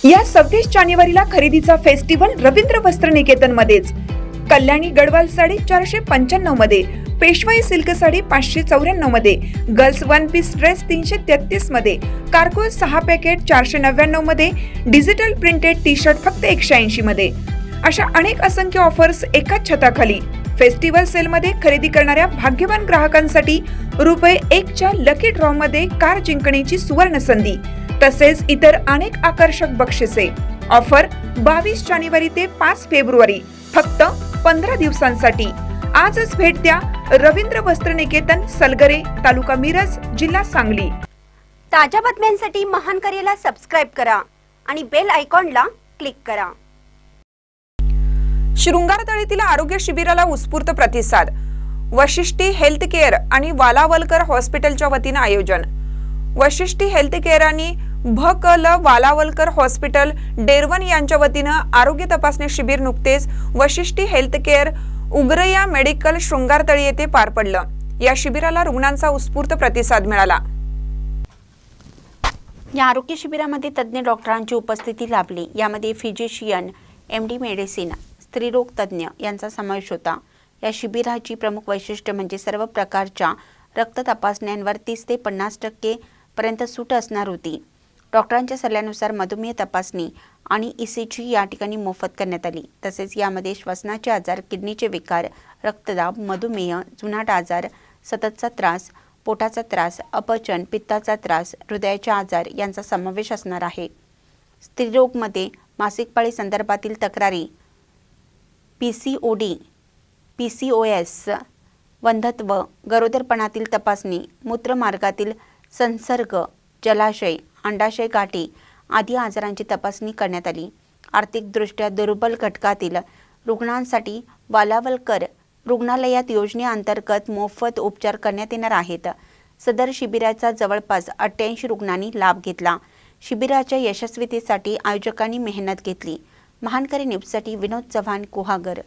या 26 जानेवारीला खरेदीचा फेस्टिवल रवींद्र वस्त्र निकेतन मध्येच। कल्याणी गडवाल साडी 495 मध्ये, पेशवाई सिल्क साडी 594 मध्ये, गर्ल्स वन पीस ड्रेस 333 मध्ये, कार्गो 6 पॅकेट 499 मध्ये, डिजिटल प्रिंटेड टी शर्ट फक्त 180 मध्ये। अशा अनेक असंख्य ऑफर्स एकाच छताखाली। फेस्टिवल सेल मध्ये खरेदी करणाऱ्या भाग्यवान ग्राहकांसाठी ₹1 च्या लकी ड्रॉ मध्ये कार जिंकण्याची सुवर्ण संधी, तसेच इतर अनेक आकर्षक बक्षिसे। ऑफर 22 जानेवारी ते 5 फेब्रुवारी, फक्त 15 दिवसांसाठी। आजच भेट द्या रवींद्र वस्त्र निकेतन, सलगरे, तालुका मिरज, जिल्हा सांगली। ताज्या बातम्यांसाठी महान करेला सबस्क्राइब करा आणि बेल आयकॉनला क्लिक करा। शृंगारतळीतील आरोग्य शिबिराला उत्स्फूर्त प्रतिसाद। वशिष्ठी हेल्थ केअर आणि वालावलकर हॉस्पिटलच्या वतीने आयोजन। वशिष्ठी हेल्थ केअर आणि भकल वालावलकर हॉस्पिटल डेरवन यांच्या वतीने आरोग्य तपासणी शिबिर नुकतेच वशिष्ठी हेल्थ केअर उग्रया मेडिकल शृंगारतळी येथे पार पडलं। या शिबिराला रुग्णांचा उत्स्फूर्त प्रतिसाद मिळाला। या आरोग्य शिबिरामध्ये तज्ञ डॉक्टरांची उपस्थिती लाभली। यामध्ये फिजिशियन, MD मेडिसिन, स्त्रीरोग तज्ञ यांचा समावेश होता। या शिबिराची प्रमुख वैशिष्ट्य म्हणजे सर्व प्रकारच्या रक्त तपासण्यांवर 30 ते 50% पर्यंत सूट असणार होती। डॉक्टरांच्या सल्ल्यानुसार मधुमेह तपासणी आणि ECG या ठिकाणी मोफत करण्यात आली। तसेच यामध्ये श्वसनाचे आजार, किडनीचे विकार, रक्तदाब, मधुमेह, जुनाट आजार, सततचा त्रास, पोटाचा त्रास, अपचन, पित्ताचा त्रास, हृदयाचे आजार यांचा समावेश असणार आहे। स्त्रीरोगमध्ये मासिक पाळी संदर्भातील तक्रारी, PCOD, PCOS, वंध्यत्व, गरोदरपणातील तपासणी, मूत्रमार्गातील संसर्ग, जलाशय, अंडाशय गाठी आदी आजारांची तपासणी करण्यात आली। आर्थिकदृष्ट्या दुर्बल घटकातील रुग्णांसाठी वालावलकर रुग्णालयात योजनेअंतर्गत मोफत उपचार करण्यात येणार आहेत। सदर शिबिराचा जवळपास 88 रुग्णांनी लाभ घेतला। शिबिराच्या यशस्वीतेसाठी आयोजकांनी मेहनत घेतली। महानकरी न्यूजसाठी विनोद चव्हाण, कुहागर।